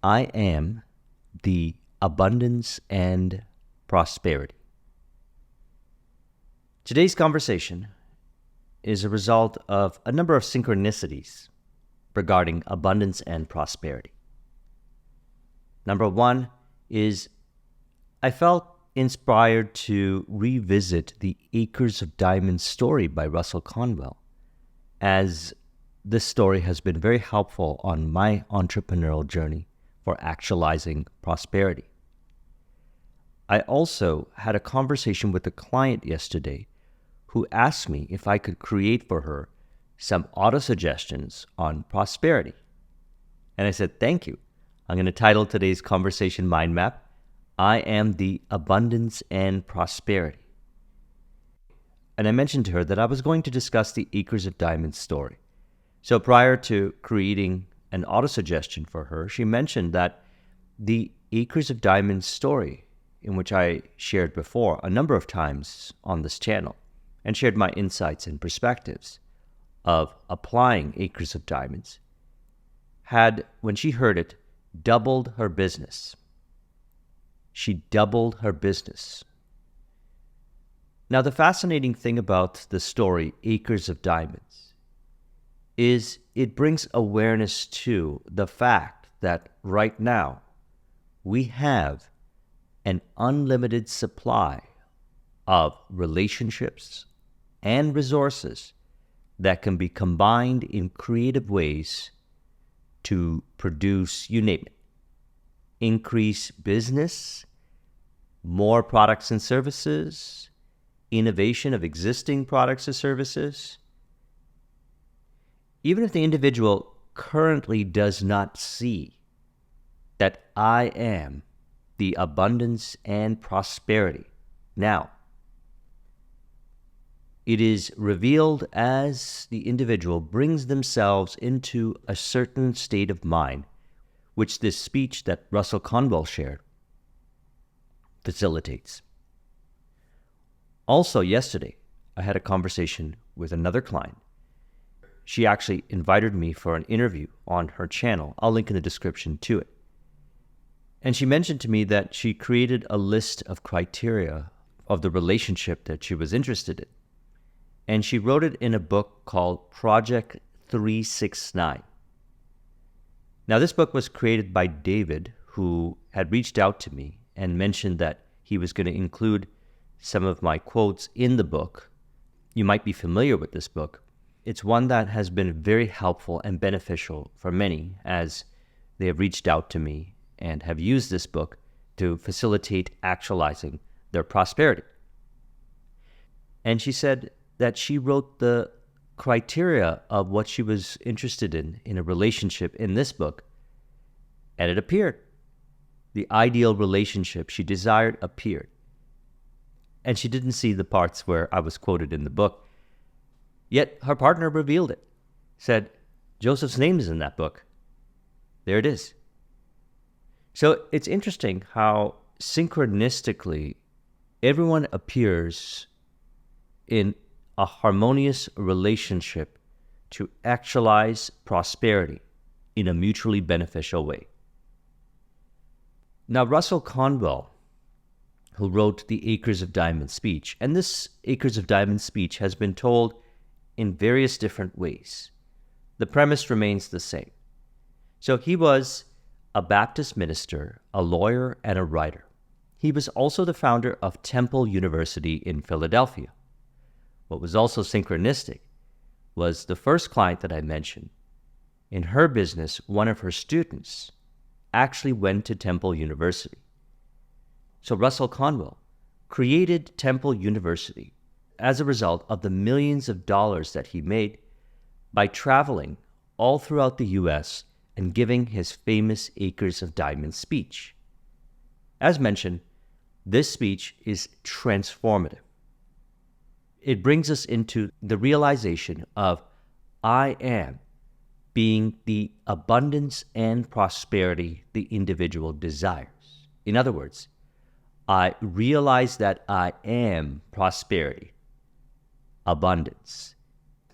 I am the abundance and prosperity. Today's conversation is a result of a number of synchronicities regarding abundance and prosperity. Number one is I felt inspired to revisit the Acres of Diamonds story by Russell Conwell, as this story has been very helpful on my entrepreneurial journey for actualizing prosperity. I also had a conversation with a client yesterday who asked me if I could create for her some auto-suggestions on prosperity. And I said, thank you. I'm going to title today's conversation mind map, I am the abundance and prosperity. And I mentioned to her that I was going to discuss the Acres of Diamonds story. So prior to creating an auto-suggestion for her, she mentioned that the Acres of Diamonds story, in which I shared before a number of times on this channel, and shared my insights and perspectives of applying Acres of Diamonds, had, when she heard it, doubled her business. She doubled her business. Now, the fascinating thing about the story, Acres of Diamonds, is it brings awareness to the fact that right now we have an unlimited supply of relationships and resources that can be combined in creative ways to produce, you name it, increase business, more products and services, innovation of existing products or services. Even if the individual currently does not see that I am the abundance and prosperity now, it is revealed as the individual brings themselves into a certain state of mind, which this speech that Russell Conwell shared facilitates. Also, yesterday, I had a conversation with another client. She actually invited me for an interview on her channel. I'll link in the description to it. And she mentioned to me that she created a list of criteria of the relationship that she was interested in. And she wrote it in a book called Project 369. Now, this book was created by David, who had reached out to me and mentioned that he was going to include some of my quotes in the book. You might be familiar with this book. It's one that has been very helpful and beneficial for many as they have reached out to me and have used this book to facilitate actualizing their prosperity. And she said that she wrote the criteria of what she was interested in a relationship in this book, and it appeared. The ideal relationship she desired appeared. And she didn't see the parts where I was quoted in the book. Yet her partner revealed it, said, Joseph's name is in that book. There it is. So it's interesting how synchronistically everyone appears in a harmonious relationship to actualize prosperity in a mutually beneficial way. Now, Russell Conwell, who wrote the Acres of Diamonds speech, and this Acres of Diamonds speech has been told in various different ways. The premise remains the same. So he was a Baptist minister, a lawyer, and a writer. He was also the founder of Temple University in Philadelphia. What was also synchronistic was the first client that I mentioned. In her business, one of her students actually went to Temple University. So Russell Conwell created Temple University as a result of the millions of dollars that he made by traveling all throughout the U.S. and giving his famous Acres of Diamonds speech. As mentioned, this speech is transformative. It brings us into the realization of I am being the abundance and prosperity the individual desires. In other words, I realize that I am prosperity, abundance.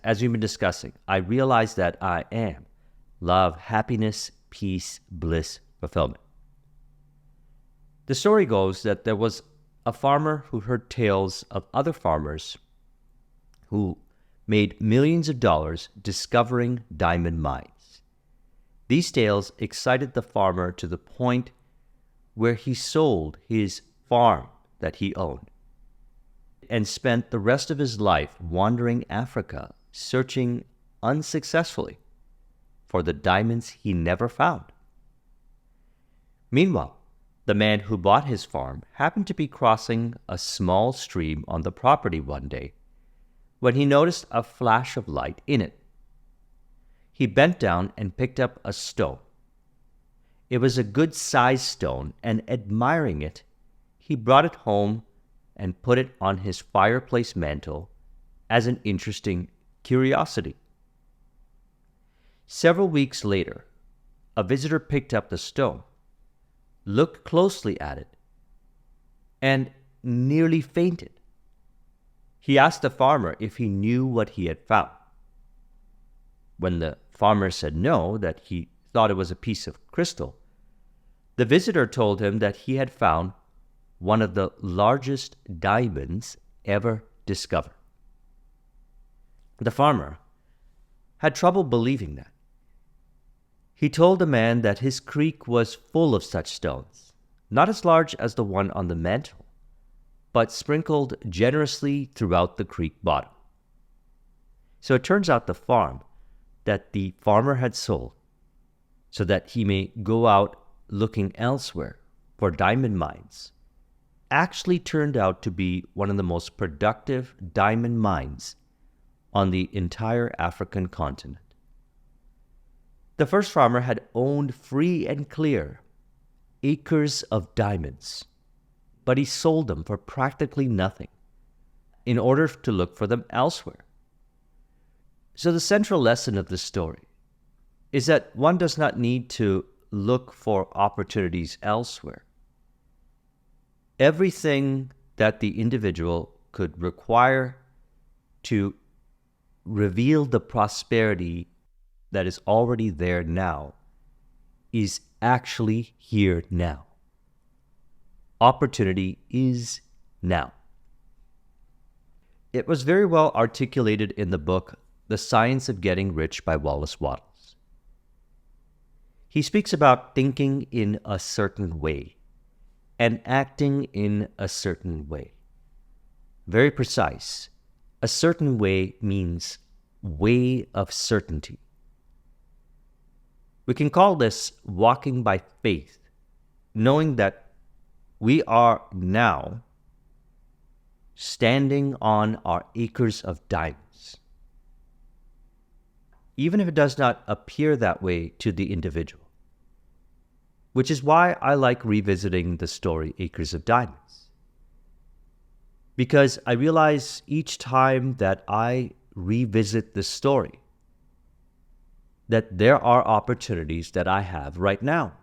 As we've been discussing, I realize that I am love, happiness, peace, bliss, fulfillment. The story goes that there was a farmer who heard tales of other farmers who made millions of dollars discovering diamond mines. These tales excited the farmer to the point where he sold his farm that he owned and spent the rest of his life wandering Africa, searching unsuccessfully for the diamonds he never found. Meanwhile, the man who bought his farm happened to be crossing a small stream on the property one day when he noticed a flash of light in it. He bent down and picked up a stone. It was a good-sized stone, and admiring it, he brought it home and put it on his fireplace mantel as an interesting curiosity. Several weeks later, a visitor picked up the stone, looked closely at it, and nearly fainted. He asked the farmer if he knew what he had found. When the farmer said no, that he thought it was a piece of crystal, the visitor told him that he had found one of the largest diamonds ever discovered. The farmer had trouble believing that. He told the man that his creek was full of such stones, not as large as the one on the mantel, but sprinkled generously throughout the creek bottom. So it turns out the farm that the farmer had sold, so that he may go out looking elsewhere for diamond mines, actually turned out to be one of the most productive diamond mines on the entire African continent. The first farmer had owned free and clear acres of diamonds, but he sold them for practically nothing in order to look for them elsewhere. So the central lesson of this story is that one does not need to look for opportunities elsewhere. Everything that the individual could require to reveal the prosperity that is already there now is actually here now. Opportunity is now. It was very well articulated in the book The Science of Getting Rich by Wallace Wattles. He speaks about thinking in a certain way and acting in a certain way. Very precise. A certain way means way of certainty. We can call this walking by faith, knowing that we are now standing on our acres of diamonds, even if it does not appear that way to the individual, which is why I like revisiting the story Acres of Diamonds. Because I realize each time that I revisit the story that there are opportunities that I have right now.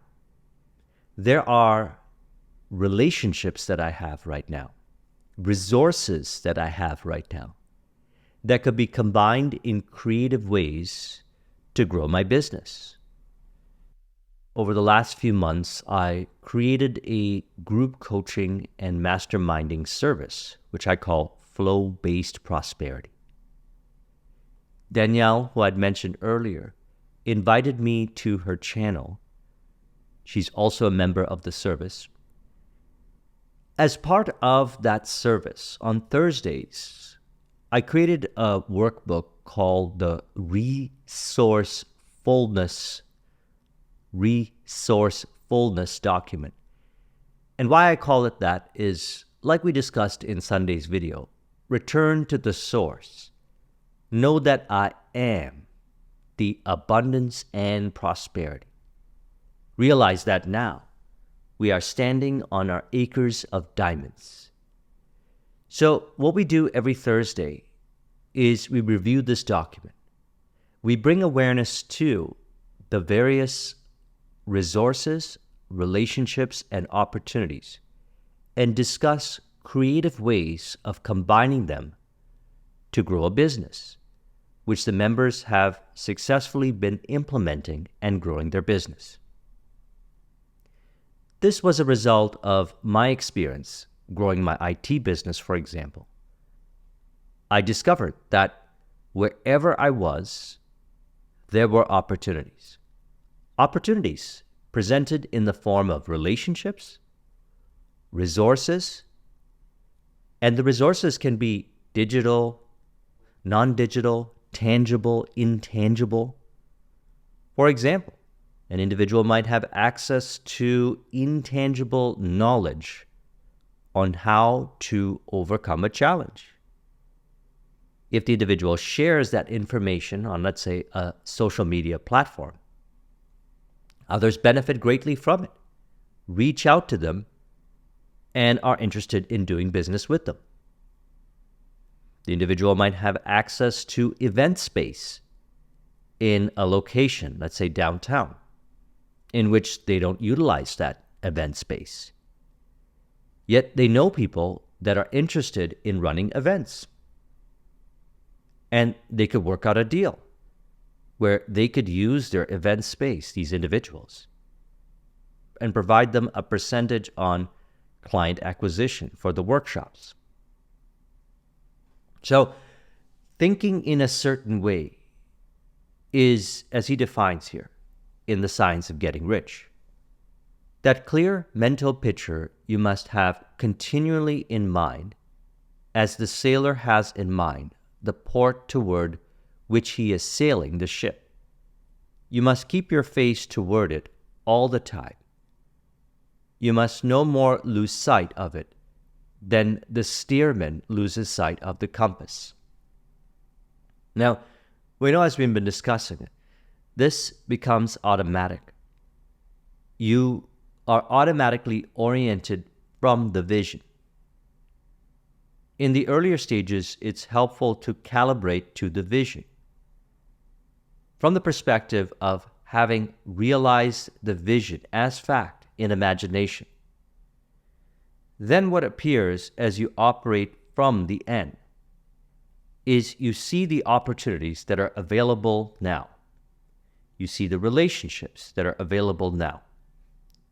There are relationships that I have right now, resources that I have right now that could be combined in creative ways to grow my business. Over the last few months, I created a group coaching and masterminding service, which I call Flow-Based Prosperity. Danielle, who I'd mentioned earlier, invited me to her channel. She's also a member of the service. As part of that service, on Thursdays, I created a workbook called the Resourcefulness document. And why I call it that is, like we discussed in Sunday's video, return to the source. Know that I am the abundance and prosperity. Realize that now we are standing on our acres of diamonds. So what we do every Thursday is we review this document. We bring awareness to the various resources, relationships, and opportunities, and discuss creative ways of combining them to grow a business, which the members have successfully been implementing and growing their business. This was a result of my experience growing my IT business, for example. I discovered that wherever I was, there were opportunities. Opportunities presented in the form of relationships, resources, and the resources can be digital, non-digital, tangible, intangible. For example, an individual might have access to intangible knowledge on how to overcome a challenge. If the individual shares that information on, let's say, a social media platform, others benefit greatly from it, reach out to them, and are interested in doing business with them. The individual might have access to event space in a location, let's say downtown, in which they don't utilize that event space. Yet they know people that are interested in running events. And they could work out a deal where they could use their event space, these individuals, and provide them a percentage on client acquisition for the workshops. So, thinking in a certain way is, as he defines here, in the science of getting rich. That clear mental picture you must have continually in mind, as the sailor has in mind the port toward which he is sailing the ship. You must keep your face toward it all the time. You must no more lose sight of it than the steersman loses sight of the compass. Now, we know as we've been discussing it, this becomes automatic. You are automatically oriented from the vision. In the earlier stages, it's helpful to calibrate to the vision from the perspective of having realized the vision as fact in imagination. Then what appears as you operate from the end is you see the opportunities that are available now. You see the relationships that are available now,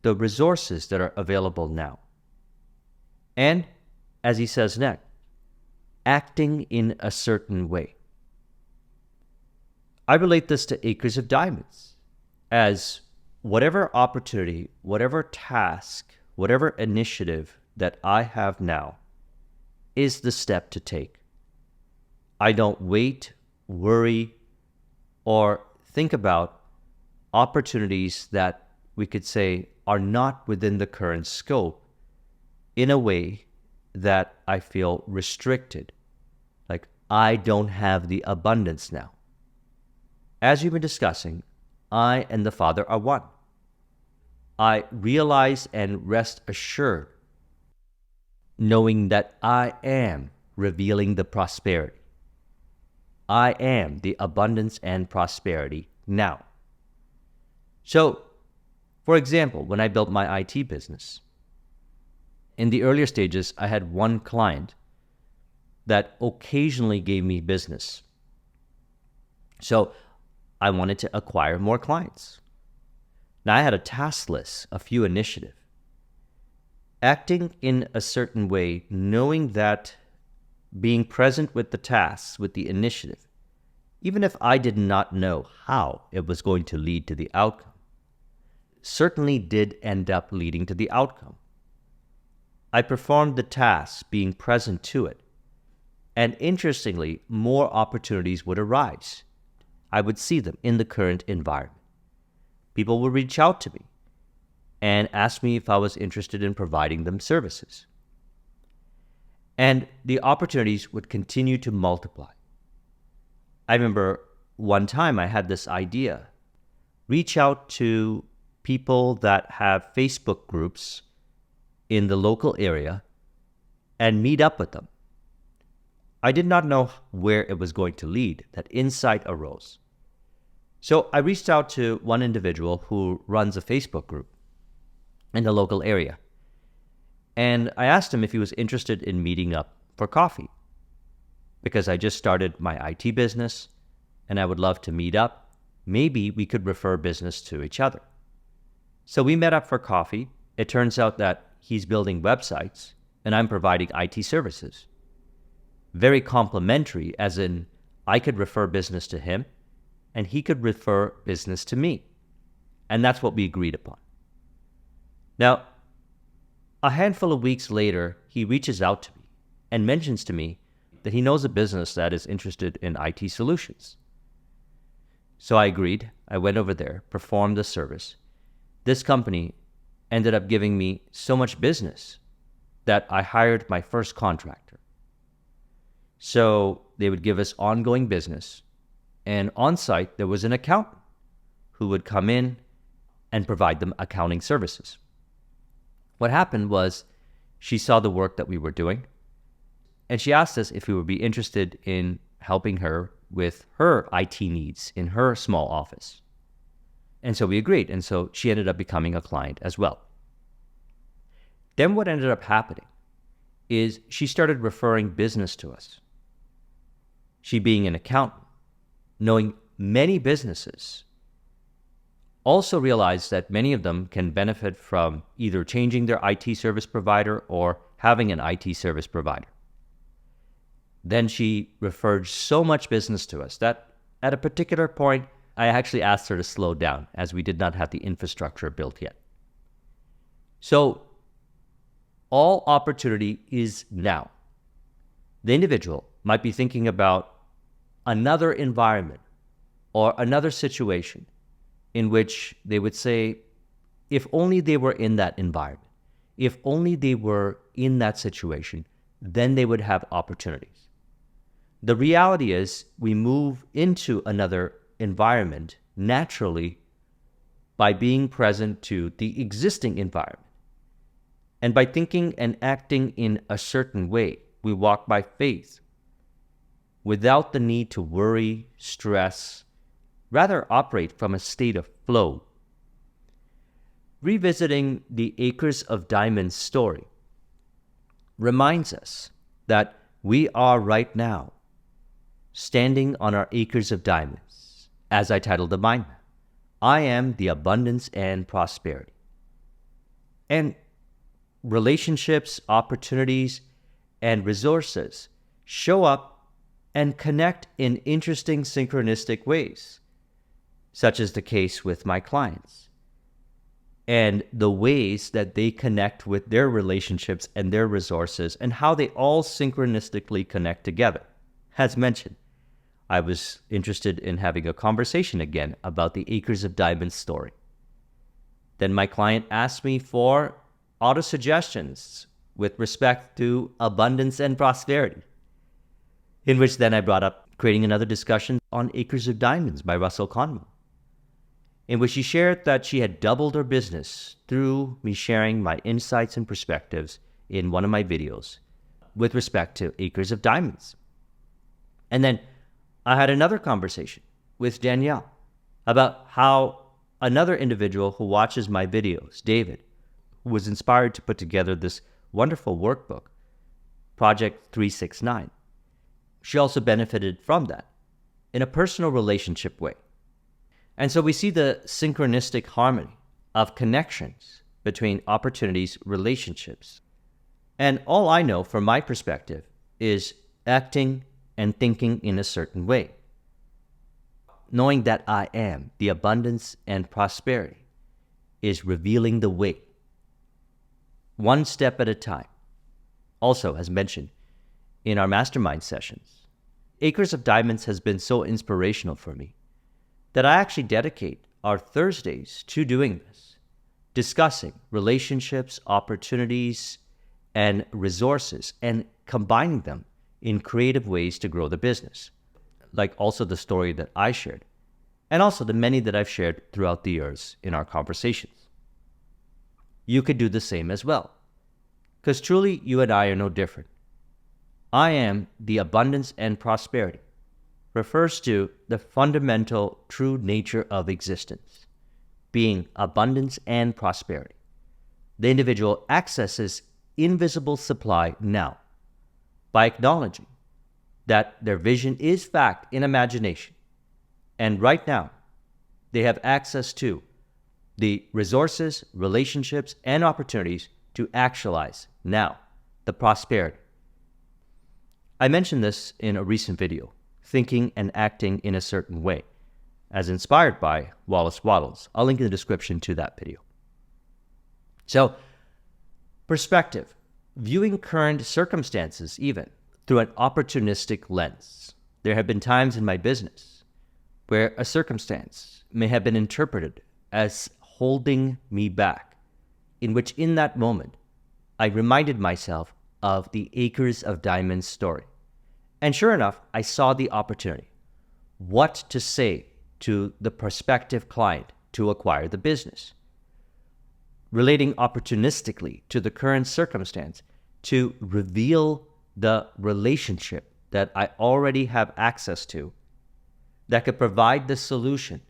the resources that are available now. And, as he says next, acting in a certain way. I relate this to Acres of Diamonds, as whatever opportunity, whatever task, whatever initiative that I have now is the step to take. I don't wait, worry, or think about opportunities that we could say are not within the current scope in a way that I feel restricted, like I don't have the abundance now. As you've been discussing, I and the Father are one. I realize and rest assured, knowing that I am revealing the prosperity. I am the abundance and prosperity now. So, for example, when I built my IT business, in the earlier stages, I had one client that occasionally gave me business. So I wanted to acquire more clients. Now I had a task list, a few initiatives. Acting in a certain way, knowing that being present with the tasks, with the initiative, even if I did not know how it was going to lead to the outcome, certainly did end up leading to the outcome. I performed the task, being present to it, and interestingly, more opportunities would arise. I would see them in the current environment. People would reach out to me and ask me if I was interested in providing them services. And the opportunities would continue to multiply. I remember one time I had this idea, reach out to people that have Facebook groups in the local area and meet up with them. I did not know where it was going to lead. That insight arose. So I reached out to one individual who runs a Facebook group in the local area. And I asked him if he was interested in meeting up for coffee, because I just started my IT business and I would love to meet up. Maybe we could refer business to each other. So we met up for coffee, it turns out that he's building websites and I'm providing IT services. Very complementary, as in I could refer business to him and he could refer business to me. And that's what we agreed upon. Now, a handful of weeks later, he reaches out to me and mentions to me that he knows a business that is interested in IT solutions. So I agreed. I went over there, performed the service. This company ended up giving me so much business that I hired my first contractor. So they would give us ongoing business, and on site there was an accountant who would come in and provide them accounting services. What happened was she saw the work that we were doing, and she asked us if we would be interested in helping her with her IT needs in her small office. And so we agreed, and so she ended up becoming a client as well. Then what ended up happening is she started referring business to us. She, being an accountant, knowing many businesses, also realized that many of them can benefit from either changing their IT service provider or having an IT service provider. Then she referred so much business to us that at a particular point, I actually asked her to slow down as we did not have the infrastructure built yet. So all opportunity is now. The individual might be thinking about another environment or another situation in which they would say, if only they were in that environment, if only they were in that situation, then they would have opportunities. The reality is we move into another environment naturally by being present to the existing environment. And by thinking and acting in a certain way, we walk by faith without the need to worry, stress, rather operate from a state of flow. Revisiting the Acres of Diamonds story reminds us that we are right now standing on our acres of diamonds. As I titled the mind map, I am the abundance and prosperity. And relationships, opportunities, and resources show up and connect in interesting synchronistic ways, such as the case with my clients, and the ways that they connect with their relationships and their resources and how they all synchronistically connect together. As mentioned, I was interested in having a conversation again about the Acres of Diamonds story. Then my client asked me for auto-suggestions with respect to abundance and prosperity, in which then I brought up creating another discussion on Acres of Diamonds by Russell Conwell, in which she shared that she had doubled her business through me sharing my insights and perspectives in one of my videos with respect to Acres of Diamonds. And then I had another conversation with Danielle about how another individual who watches my videos, David, who was inspired to put together this wonderful workbook, Project 369. She also benefited from that in a personal relationship way. And so we see the synchronistic harmony of connections between opportunities, relationships. And all I know from my perspective is acting and thinking in a certain way. Knowing that I am the abundance and prosperity is revealing the way, one step at a time. Also, as mentioned in our mastermind sessions, Acres of Diamonds has been so inspirational for me that I actually dedicate our Thursdays to doing this, discussing relationships, opportunities, and resources, and combining them in creative ways to grow the business, like also the story that I shared, and also the many that I've shared throughout the years in our conversations. You could do the same as well, because truly you and I are no different. I am the abundance and prosperity refers to the fundamental true nature of existence, being abundance and prosperity. The individual accesses invisible supply now by acknowledging that their vision is fact in imagination, and right now they have access to the resources, relationships, and opportunities to actualize now the prosperity. I mentioned this in a recent video, thinking and acting in a certain way, as inspired by Wallace Wattles. I'll link in the description to that video. So, perspective, viewing current circumstances even through an opportunistic lens. There have been times in my business where a circumstance may have been interpreted as holding me back, in which in that moment, I reminded myself of the acres of diamonds story. And sure enough, I saw the opportunity. What to say to the prospective client to acquire the business. Relating opportunistically to the current circumstance to reveal the relationship that I already have access to that could provide the solution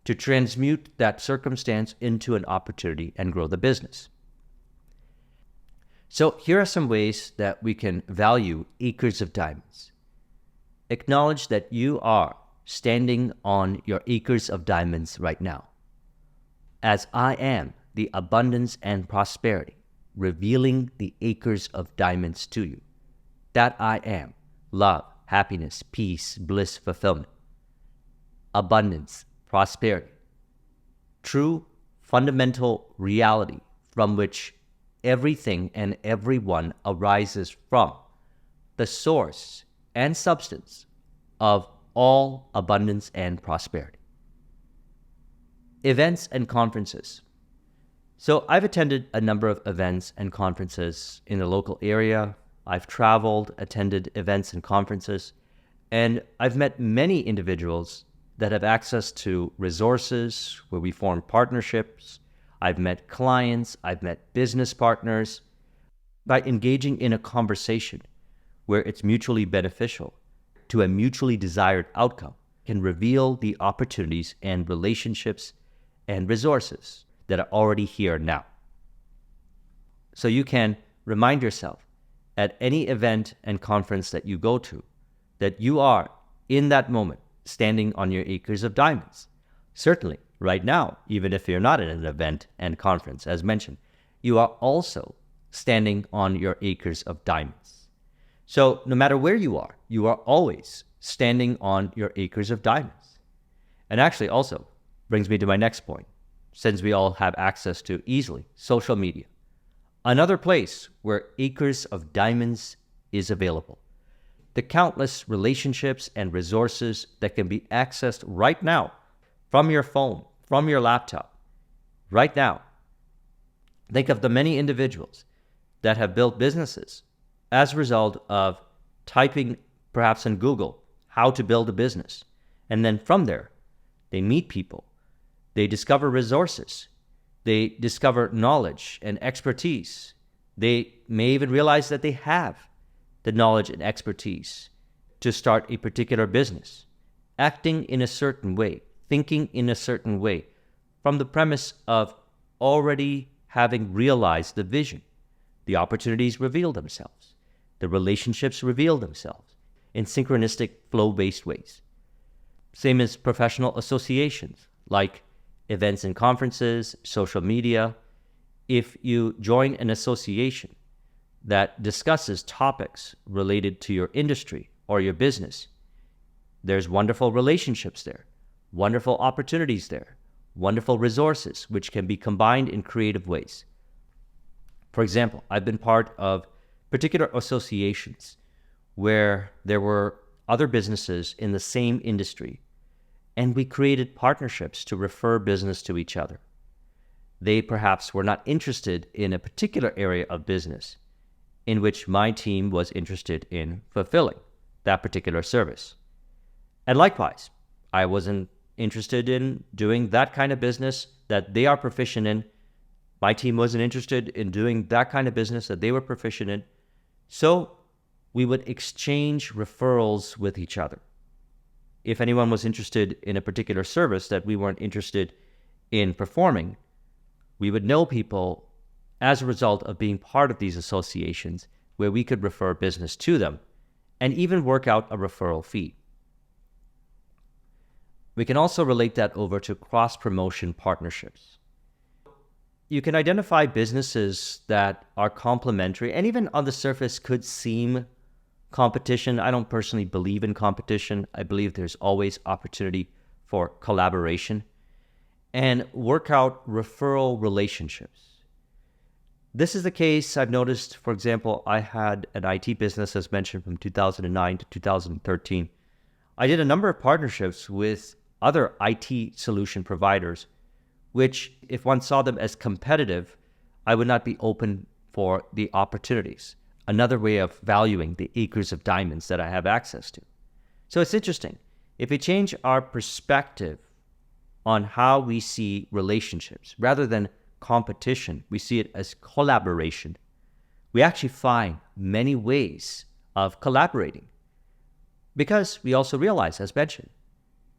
to transmute that circumstance into an opportunity and grow the business. So here are some ways that we can value acres of diamonds. Acknowledge that you are standing on your acres of diamonds right now. As I am the abundance and prosperity, revealing the acres of diamonds to you. That I am love, happiness, peace, bliss, fulfillment. Abundance, prosperity. True fundamental reality from which everything and everyone arises from, the source and substance of all abundance and prosperity. Events and conferences. So I've attended a number of events and conferences in the local area. I've traveled, attended events and conferences, and I've met many individuals that have access to resources where we form partnerships. I've met clients, I've met business partners. By engaging in a conversation where it's mutually beneficial to a mutually desired outcome can reveal the opportunities and relationships and resources that are already here now. So you can remind yourself at any event and conference that you go to that you are, in that moment, standing on your acres of diamonds. Certainly, right now, even if you're not at an event and conference, as mentioned, you are also standing on your acres of diamonds. So no matter where you are always standing on your acres of diamonds. And actually also brings me to my next point, since we all have access to easily social media. Another place where acres of diamonds is available. The countless relationships and resources that can be accessed right now from your phone, from your laptop, right now. Think of the many individuals that have built businesses as a result of typing perhaps in Google how to build a business. And then from there, they meet people. They discover resources. They discover knowledge and expertise. They may even realize that they have the knowledge and expertise to start a particular business, acting in a certain way, thinking in a certain way, from the premise of already having realized the vision. The opportunities reveal themselves. The relationships reveal themselves in synchronistic, flow-based ways. Same as professional associations, like events and conferences, social media. If you join an association that discusses topics related to your industry or your business, there's wonderful relationships there, wonderful opportunities there, wonderful resources which can be combined in creative ways. For example, I've been part of particular associations where there were other businesses in the same industry, and we created partnerships to refer business to each other. They perhaps were not interested in a particular area of business in which my team was interested in fulfilling that particular service. And likewise, I wasn't interested in doing that kind of business that they are proficient in. My team wasn't interested in doing that kind of business that they were proficient in. So we would exchange referrals with each other. If anyone was interested in a particular service that we weren't interested in performing, we would know people as a result of being part of these associations where we could refer business to them and even work out a referral fee. We can also relate that over to cross-promotion partnerships. you can identify businesses that are complementary and even on the surface could seem competition. I don't personally believe in competition. I believe there's always opportunity for collaboration and work out referral relationships. This is the case I've noticed. For example, I had an IT business, as mentioned, from 2009 to 2013. I did a number of partnerships with other IT solution providers, which if one saw them as competitive, I would not be open for the opportunities. Another way of valuing the acres of diamonds that I have access to. So it's interesting. If we change our perspective on how we see relationships, rather than competition, we see it as collaboration, we actually find many ways of collaborating. Because we also realize, as mentioned,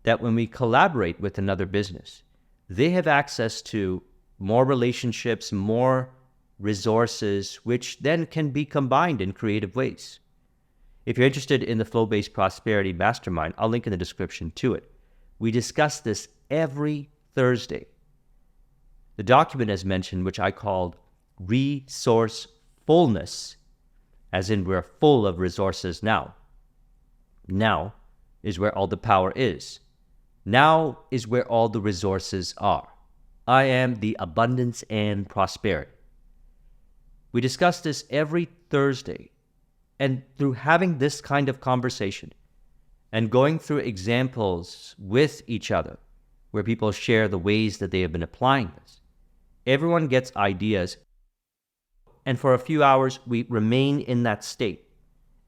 that when we collaborate with another business, they have access to more relationships, more resources, which then can be combined in creative ways. If you're interested in the Flow-Based Prosperity Mastermind, I'll link in the description to it. We discuss this every Thursday. The document, as mentioned, which I called Resourcefulness, as in we're full of resources now. Now is where all the power is. Now is where all the resources are. I am the abundance and prosperity. We discuss this every Thursday, and through having this kind of conversation and going through examples with each other where people share the ways that they have been applying this, everyone gets ideas, and for a few hours we remain in that state.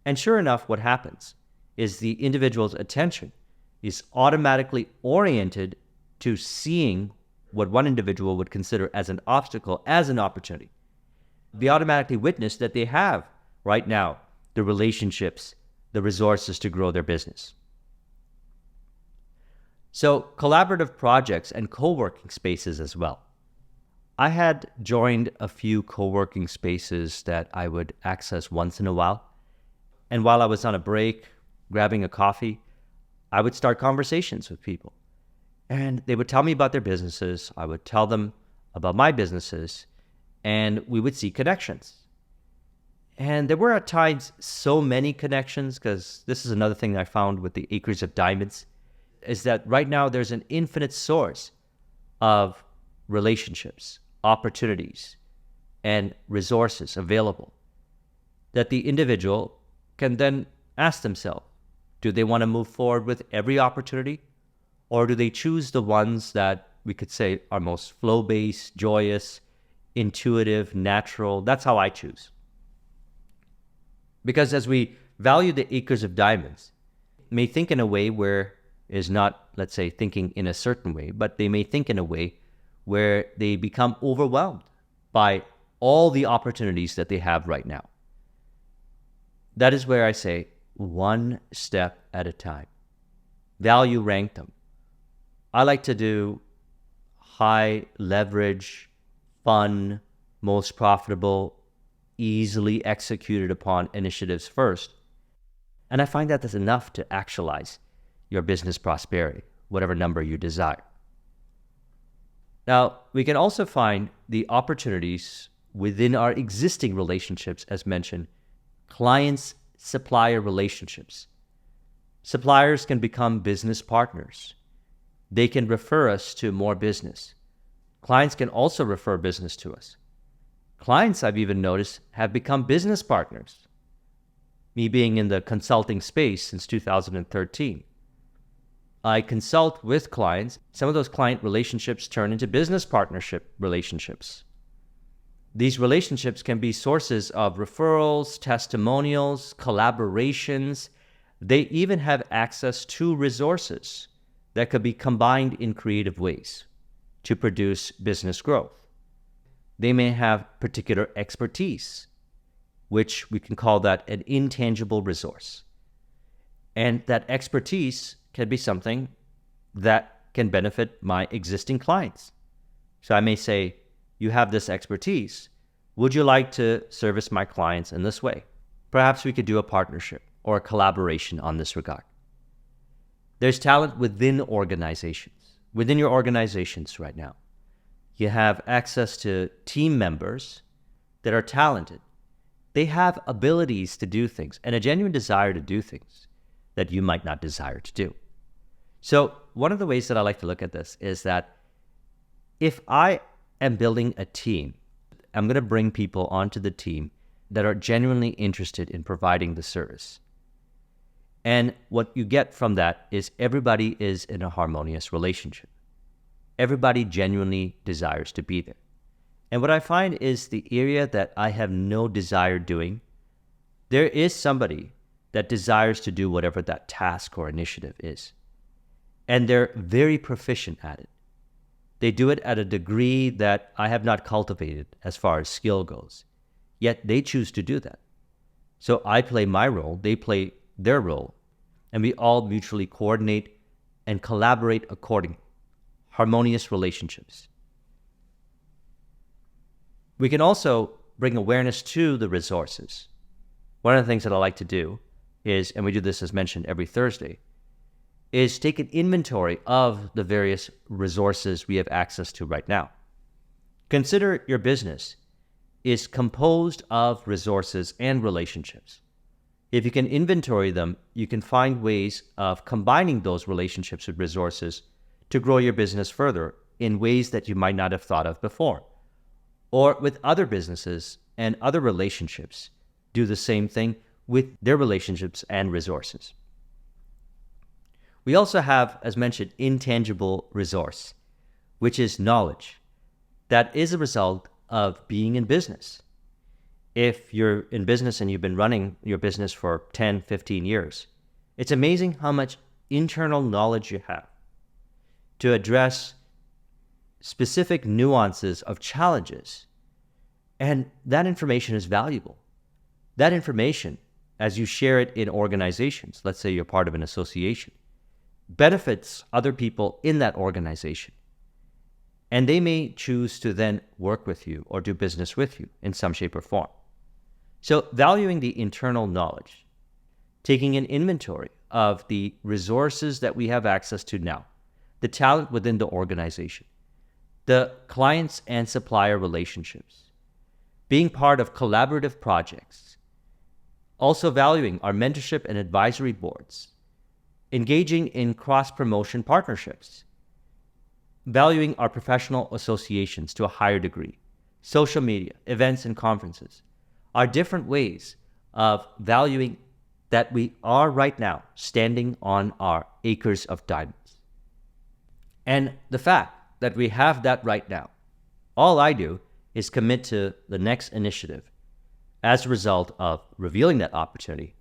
And sure enough, what happens is the individual's attention is automatically oriented to seeing what one individual would consider as an obstacle as an opportunity. They automatically witness that they have right now the relationships, the resources to grow their business. So collaborative projects and co-working spaces as well. I had joined a few co-working spaces that I would access once in a while. And while I was on a break, grabbing a coffee, I would start conversations with people. And they would tell me about their businesses. I would tell them about my businesses. And we would see connections. And there were at times so many connections, because this is another thing I found with the acres of diamonds, is that right now there's an infinite source of relationships, opportunities, and resources available that the individual can then ask themselves, do they want to move forward with every opportunity, or do they choose the ones that we could say are most flow-based, joyous, intuitive, natural? That's how I choose. Because as we value the acres of diamonds, may think in a way where is not, let's say, thinking in a certain way, but they may think in a way where they become overwhelmed by all the opportunities that they have right now. That is where I say, one step at a time. Value rank them. I like to do high leverage, fun, most profitable, easily executed upon initiatives first. And I find that that's enough to actualize your business prosperity, whatever number you desire. Now, we can also find the opportunities within our existing relationships, as mentioned, clients-supplier relationships. Suppliers can become business partners. They can refer us to more business. Clients can also refer business to us. Clients, I've even noticed, have become business partners. Me being in the consulting space since 2013, I consult with clients. Some of those client relationships turn into business partnership relationships. These relationships can be sources of referrals, testimonials, collaborations. They even have access to resources that could be combined in creative ways to produce business growth. They may have particular expertise, which we can call that an intangible resource. And that expertise can be something that can benefit my existing clients. So I may say, you have this expertise. Would you like to service my clients in this way? Perhaps we could do a partnership or a collaboration on this regard. There's talent within organizations, within your organizations right now. You have access to team members that are talented. They have abilities to do things and a genuine desire to do things that you might not desire to do. So one of the ways that I like to look at this is that if I am building a team, I'm going to bring people onto the team that are genuinely interested in providing the service. And what you get from that is everybody is in a harmonious relationship. Everybody genuinely desires to be there. And what I find is the area that I have no desire doing, there is somebody that desires to do whatever that task or initiative is. And they're very proficient at it. They do it at a degree that I have not cultivated as far as skill goes. Yet they choose to do that. So I play my role, they play their role, and we all mutually coordinate and collaborate accordingly. Harmonious relationships. We can also bring awareness to the resources. One of the things that I like to do is, and we do this as mentioned every Thursday, is take an inventory of the various resources we have access to right now. Consider your business is composed of resources and relationships. If you can inventory them, you can find ways of combining those relationships with resources to grow your business further in ways that you might not have thought of before. Or with other businesses and other relationships, do the same thing with their relationships and resources. We also have, as mentioned, intangible resource, which is knowledge. That is a result of being in business. If you're in business and you've been running your business for 10, 15 years, it's amazing how much internal knowledge you have to address specific nuances of challenges. And that information is valuable. That information, as you share it in organizations, let's say you're part of an association, benefits other people in that organization. And they may choose to then work with you or do business with you in some shape or form. So valuing the internal knowledge, taking an inventory of the resources that we have access to now, the talent within the organization, the clients and supplier relationships, being part of collaborative projects, also valuing our mentorship and advisory boards, engaging in cross-promotion partnerships, valuing our professional associations to a higher degree, social media, events and conferences, are different ways of valuing that we are right now standing on our acres of diamonds. And the fact that we have that right now, all I do is commit to the next initiative as a result of revealing that opportunity.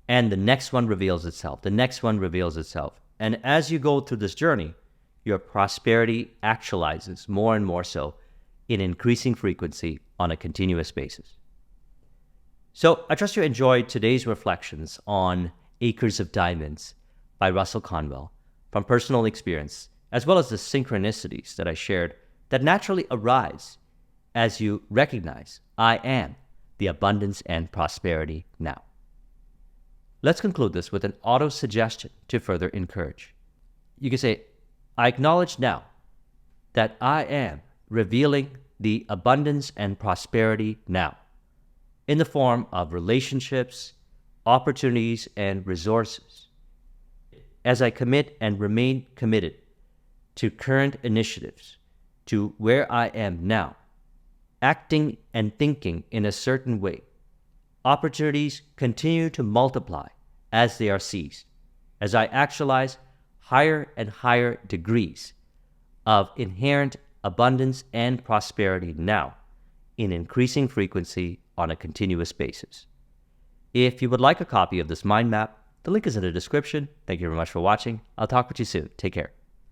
And the next one reveals itself. The next one reveals itself. And as you go through this journey, your prosperity actualizes more and more so in increasing frequency on a continuous basis. So I trust you enjoyed today's reflections on Acres of Diamonds by Russell Conwell from personal experience, as well as the synchronicities that I shared that naturally arise as you recognize I am the abundance and prosperity now. Let's conclude this with an auto-suggestion to further encourage. You can say, I acknowledge now that I am revealing the abundance and prosperity now in the form of relationships, opportunities, and resources. As I commit and remain committed to current initiatives, to where I am now, acting and thinking in a certain way, opportunities continue to multiply as they are seized, as I actualize higher and higher degrees of inherent abundance and prosperity now in increasing frequency on a continuous basis. If you would like a copy of this mind map, the link is in the description. Thank you very much for watching. I'll talk with you soon. Take care.